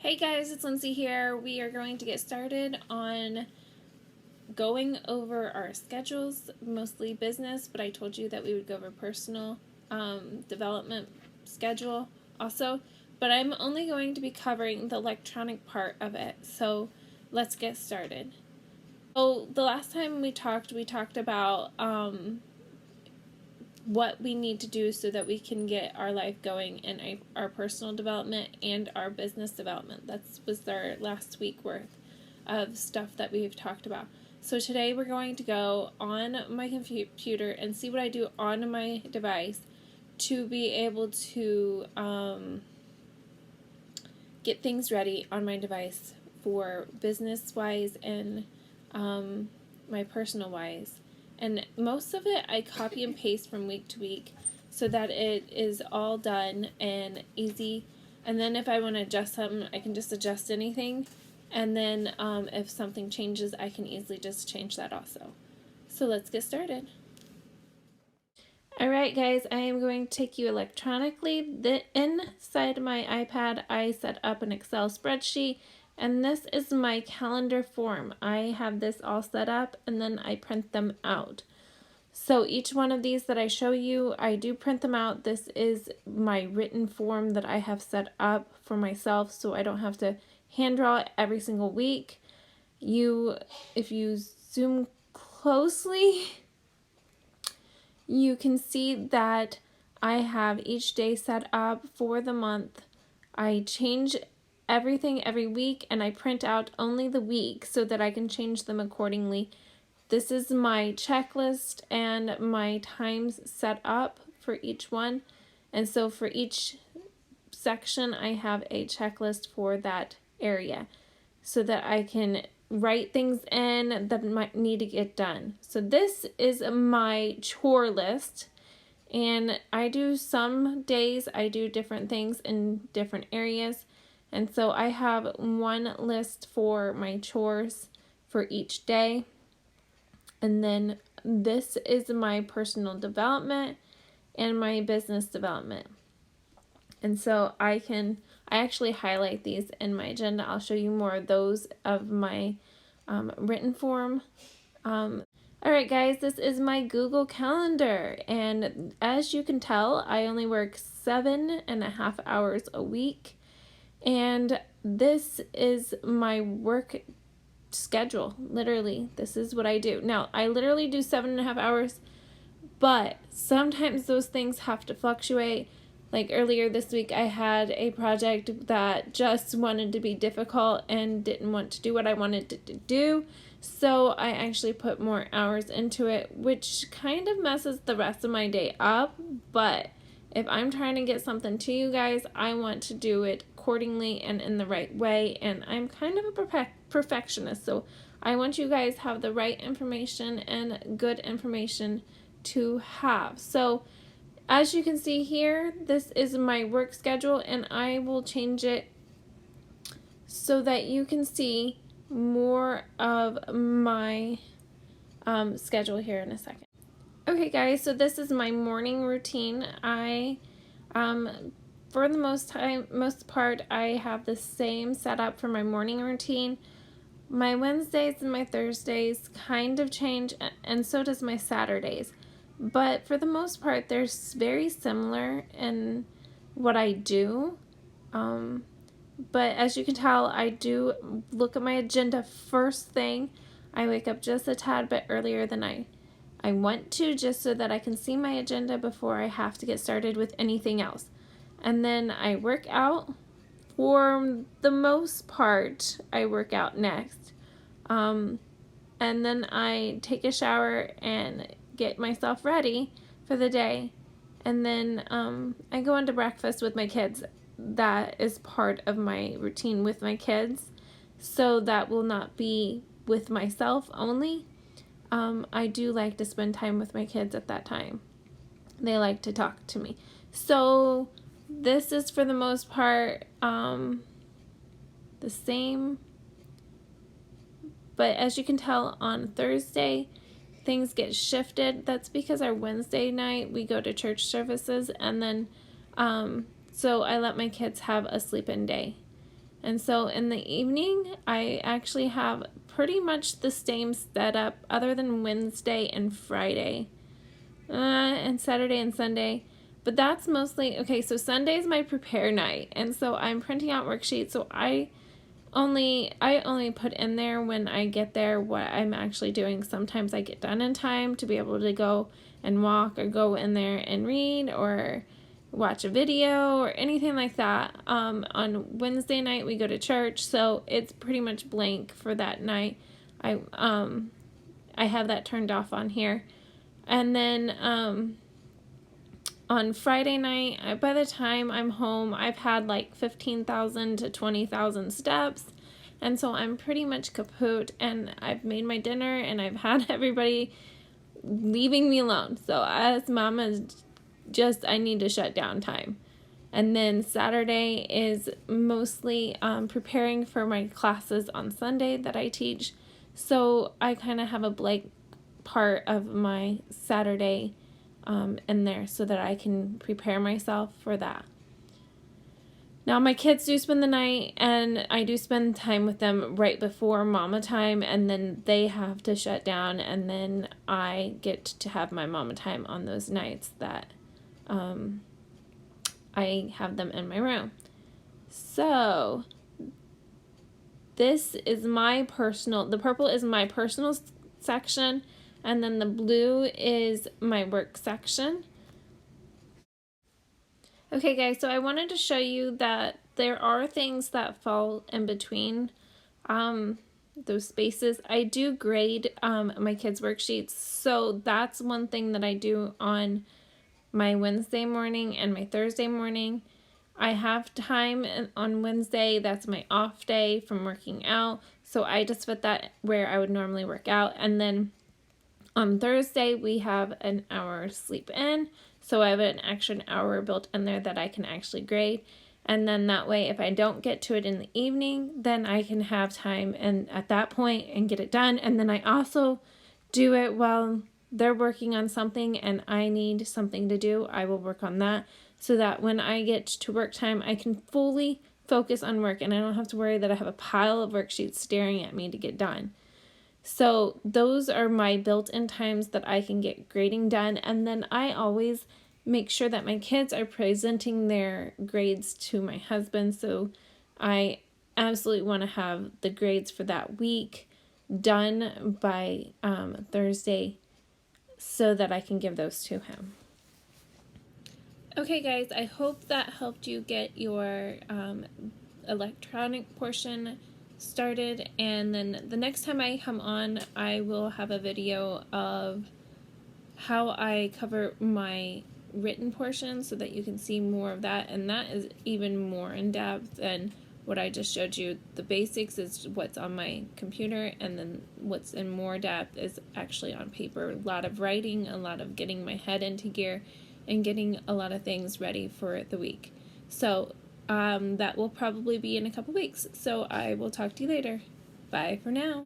Hey guys, it's Lindsay here. We are going to get started on going over our schedules, mostly business, but I told you that we would go over personal development schedule also. But I'm only going to be covering the electronic part of it, so let's get started. So the last time we talked about what we need to do so that we can get our life going in our personal development and our business development. That was our last week worth of stuff that we've talked about. So today we're going to go on my computer and see what I do on my device to be able to get things ready on my device for business wise and my personal wise. And most of it I copy and paste from week to week so that it is all done and easy. And then if I want to adjust something, I can just adjust anything. And then if something changes, I can easily just change that also. So let's get started. Alright guys, I am going to take you electronically. Inside my iPad, I set up an Excel spreadsheet. And this is my calendar form. I have this all set up and then I print them out. So each one of these that I show you, I do print them out. This is my written form that I have set up for myself so I don't have to hand draw it every single week. If you zoom closely, you can see that I have each day set up for the month. I change everything every week and I print out only the week so that I can change them accordingly. This is my checklist and my times set up for each one. And so for each section, I have a checklist for that area so that I can write things in that might need to get done. So this is my chore list. And I do some days, I do different things in different areas. And so I have one list for my chores for each day. And then this is my personal development and my business development. And so I actually highlight these in my agenda. I'll show you more of those of my written form. Alright guys, this is my Google Calendar, and as you can tell, I only work 7.5 hours a week, and this is my work schedule. Literally, this is what I do. Now, I literally do 7.5 hours, but sometimes those things have to fluctuate. Like earlier this week, I had a project that just wanted to be difficult and didn't want to do what I wanted it to do. So I actually put more hours into it, which kind of messes the rest of my day up. But if I'm trying to get something to you guys, I want to do it accordingly and in the right way. And I'm kind of a perfectionist. So I want you guys to have the right information and good information to have. So as you can see here, this is my work schedule, and I will change it so that you can see more of my schedule here in a second. Okay guys, so this is my morning routine. I for the most part I have the same setup for my morning routine. My Wednesdays and my Thursdays kind of change, and so does my Saturdays. But for the most part, they're very similar in what I do. But as you can tell, I do look at my agenda first thing. I wake up just a tad bit earlier than I want to, just so that I can see my agenda before I have to get started with anything else. And then I work out. For the most part, I work out next. And then I take a shower and get myself ready for the day. And then I go into breakfast with my kids. That is part of my routine with my kids. So that will not be with myself only. I do like to spend time with my kids at that time. They like to talk to me. So this is for the most part the same. But as you can tell, on Thursday, things get shifted. That's because our Wednesday night, we go to church services, and then so I let my kids have a sleep-in day. And so in the evening, I actually have pretty much the same setup other than Wednesday and Friday, and Saturday and Sunday. But that's mostly, okay, so Sunday is my prepare night. And so I'm printing out worksheets. So I only put in there when I get there what I'm actually doing. Sometimes I get done in time to be able to go and walk or go in there and read or watch a video or anything like that. On Wednesday night we go to church, so it's pretty much blank for that night. I have that turned off on here. And then on Friday night, by the time I'm home, I've had like 15,000 to 20,000 steps. And so I'm pretty much kaput, and I've made my dinner and I've had everybody leaving me alone. So as mama, I need to shut down time. And then Saturday is mostly preparing for my classes on Sunday that I teach. So I kind of have a blank part of my Saturday in there so that I can prepare myself for that. Now my kids do spend the night, and I do spend time with them right before mama time, and then they have to shut down, and then I get to have my mama time on those nights that I have them in my room. So this is my personal, the purple is my personal section, and then the blue is my work section. Okay guys, so I wanted to show you that there are things that fall in between those spaces. I do grade my kids' worksheets, so that's one thing that I do on my Wednesday morning and my Thursday morning. I have time on Wednesday, that's my off day from working out, so I just put that where I would normally work out. And then on Thursday, we have an hour sleep in, so I have an extra hour built in there that I can actually grade. And then that way, if I don't get to it in the evening, then I can have time and at that point and get it done. And then I also do it while they're working on something and I need something to do. I will work on that so that when I get to work time, I can fully focus on work and I don't have to worry that I have a pile of worksheets staring at me to get done. So those are my built-in times that I can get grading done. And then I always make sure that my kids are presenting their grades to my husband. So I absolutely want to have the grades for that week done by Thursday so that I can give those to him. Okay guys, I hope that helped you get your electronic portion started, and then the next time I come on I will have a video of how I cover my written portion so that you can see more of that, and that is even more in depth than what I just showed you. The basics is what's on my computer, and then what's in more depth is actually on paper. A lot of writing, a lot of getting my head into gear, and getting a lot of things ready for the week. So that will probably be in a couple weeks. So I will talk to you later. Bye for now.